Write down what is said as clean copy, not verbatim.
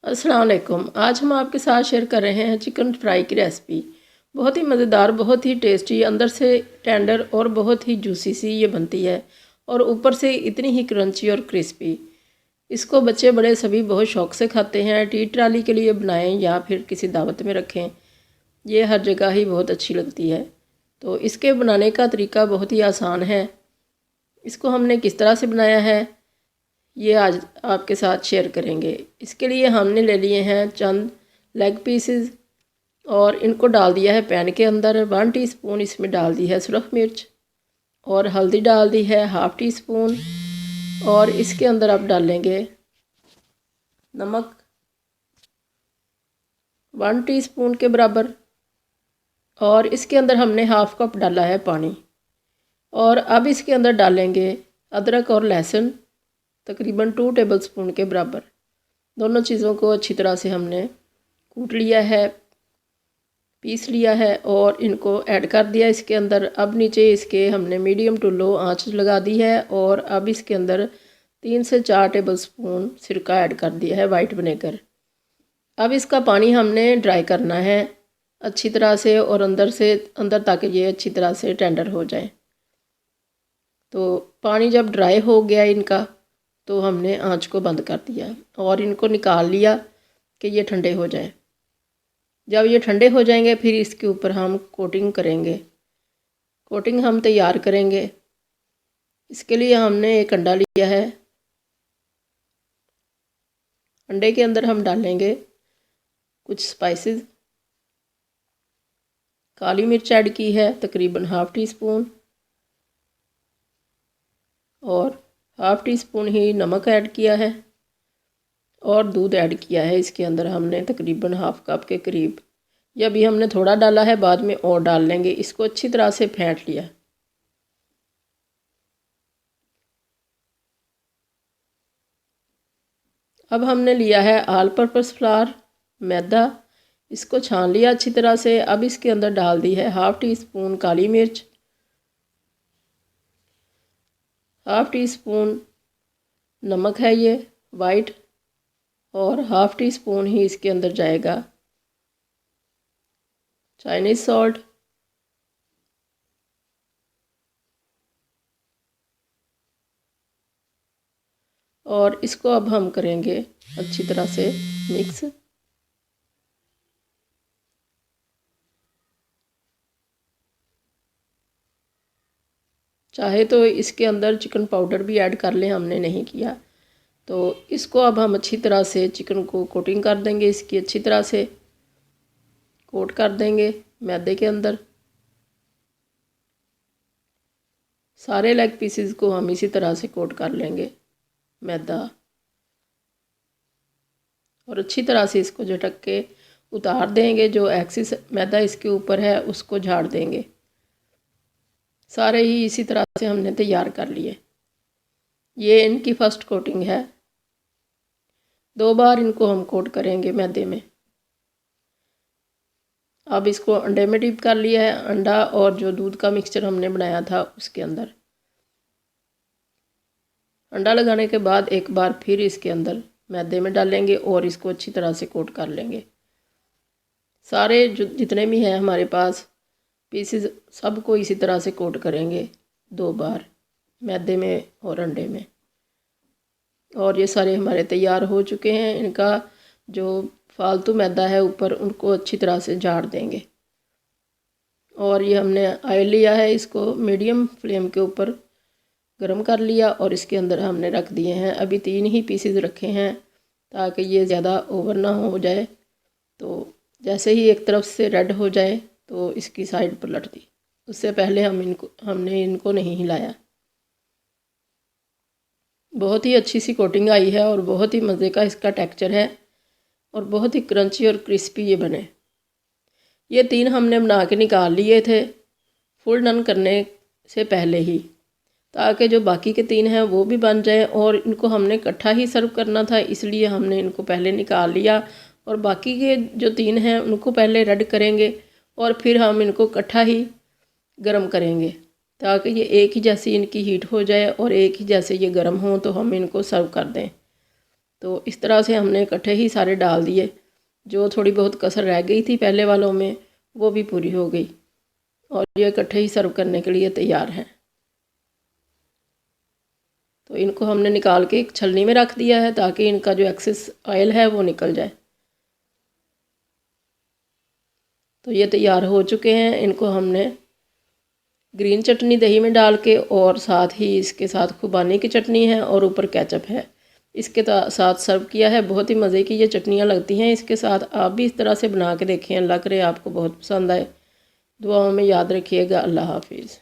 अस्सलाम वालेकुम। आज हम आपके साथ शेयर कर रहे हैं चिकन फ्राई की रेसिपी। बहुत ही मज़ेदार, बहुत ही टेस्टी, अंदर से टेंडर और बहुत ही जूसी सी ये बनती है और ऊपर से इतनी ही क्रंची और क्रिस्पी। इसको बच्चे बड़े सभी बहुत शौक़ से खाते हैं। टी ट्राली के लिए बनाएं या फिर किसी दावत में रखें, ये हर जगह ही बहुत अच्छी लगती है। तो इसके बनाने का तरीका बहुत ही आसान है। इसको हमने किस तरह से बनाया है ये आज आपके साथ शेयर करेंगे। इसके लिए हमने ले लिए हैं चंद लेग पीसेस और इनको डाल दिया है पैन के अंदर। 1 टीस्पून इसमें डाल दी है सुरख मिर्च और हल्दी डाल दी है ½ टीस्पून और इसके अंदर आप डालेंगे नमक 1 टीस्पून के बराबर और इसके अंदर हमने ½ कप डाला है पानी। और अब इसके अंदर डालेंगे अदरक और लहसुन तकरीबन 2 टेबलस्पून के बराबर। दोनों चीज़ों को अच्छी तरह से हमने कूट लिया है, पीस लिया है और इनको ऐड कर दिया इसके अंदर। अब नीचे इसके हमने मीडियम टू लो आंच लगा दी है और अब इसके अंदर 3 से 4 टेबलस्पून सिरका ऐड कर दिया है वाइट विनेगर। अब इसका पानी हमने ड्राई करना है अच्छी तरह से और अंदर तक ये अच्छी तरह से टेंडर हो जाए। तो पानी जब ड्राई हो गया इनका तो हमने आंच को बंद कर दिया और इनको निकाल लिया कि ये ठंडे हो जाएं। जब ये ठंडे हो जाएंगे फिर इसके ऊपर हम कोटिंग करेंगे। कोटिंग हम तैयार करेंगे। इसके लिए हमने एक अंडा लिया है। अंडे के अंदर हम डालेंगे कुछ स्पाइसेस। काली मिर्च ऐड की है तकरीबन ½ टीस्पून और ½ टीस्पून ही नमक ऐड किया है और दूध ऐड किया है इसके अंदर हमने तकरीबन ½ कप के करीब। ये अभी हमने थोड़ा डाला है, बाद में और डाल लेंगे। इसको अच्छी तरह से फेंट लिया। अब हमने लिया है ऑल पर्पस फ्लावर मैदा, इसको छान लिया अच्छी तरह से। अब इसके अंदर डाल दी है ½ टीस्पून काली मिर्च, ½ टीस्पून नमक है ये वाइट और ½ टीस्पून ही इसके अंदर जाएगा चाइनीज़ सॉल्ट। और इसको अब हम करेंगे अच्छी तरह से मिक्स। चाहे तो इसके अंदर चिकन पाउडर भी ऐड कर लें, हमने नहीं किया। तो इसको अब हम अच्छी तरह से चिकन को कोटिंग कर देंगे। इसकी अच्छी तरह से कोट कर देंगे मैदे के अंदर। सारे लेग पीसेस को हम इसी तरह से कोट कर लेंगे मैदा और अच्छी तरह से इसको झटक के उतार देंगे। जो एक्सिस मैदा इसके ऊपर है उसको झाड़ देंगे। सारे ही इसी तरह से हमने तैयार कर लिए। ये इनकी फर्स्ट कोटिंग है। 2 बार इनको हम कोट करेंगे मैदे में। अब इसको अंडे में डिप कर लिया है, अंडा और जो दूध का मिक्सचर हमने बनाया था उसके अंदर। अंडा लगाने के बाद एक बार फिर इसके अंदर मैदे में डालेंगे और इसको अच्छी तरह से कोट कर लेंगे। सारे जितने भी हैं हमारे पास पीसेस सबको इसी तरह से कोट करेंगे 2 बार मैदे में और अंडे में। और ये सारे हमारे तैयार हो चुके हैं। इनका जो फालतू मैदा है ऊपर उनको अच्छी तरह से झाड़ देंगे। और ये हमने ऑयल लिया है, इसको मीडियम फ्लेम के ऊपर गरम कर लिया और इसके अंदर हमने रख दिए हैं। अभी 3 ही पीसेस रखे हैं ताकि ये ज़्यादा ओवर ना हो जाए। तो जैसे ही एक तरफ से रेड हो जाए तो इसकी साइड पर पलट दी। उससे पहले हमने इनको नहीं हिलाया। बहुत ही अच्छी सी कोटिंग आई है और बहुत ही मज़े का इसका टेक्सचर है और बहुत ही क्रंची और क्रिस्पी ये बने। ये 3 हमने बना के निकाल लिए थे फुल डन करने से पहले ही, ताकि जो बाकी के 3 हैं वो भी बन जाएं। और इनको हमने इकट्ठा ही सर्व करना था, इसलिए हमने इनको पहले निकाल लिया और बाकी के जो 3 हैं उनको पहले रेड करेंगे और फिर हम इनको इकट्ठा ही गरम करेंगे ताकि ये एक ही जैसी इनकी हीट हो जाए और एक ही जैसे ये गरम हो तो हम इनको सर्व कर दें। तो इस तरह से हमने इकट्ठे ही सारे डाल दिए। जो थोड़ी बहुत कसर रह गई थी पहले वालों में वो भी पूरी हो गई और ये इकट्ठे ही सर्व करने के लिए तैयार हैं। तो इनको हमने निकाल के एक छलनी में रख दिया है ताकि इनका जो एक्सेस ऑयल है वो निकल जाए। तो ये तैयार हो चुके हैं। इनको हमने ग्रीन चटनी दही में डाल के और साथ ही इसके साथ खुबानी की चटनी है और ऊपर केचप है, इसके साथ सर्व किया है। बहुत ही मज़े की ये चटनियाँ लगती हैं इसके साथ। आप भी इस तरह से बना के देखें। अल्लाह करे आपको बहुत पसंद आए। दुआओं में याद रखिएगा। अल्लाह हाफिज़।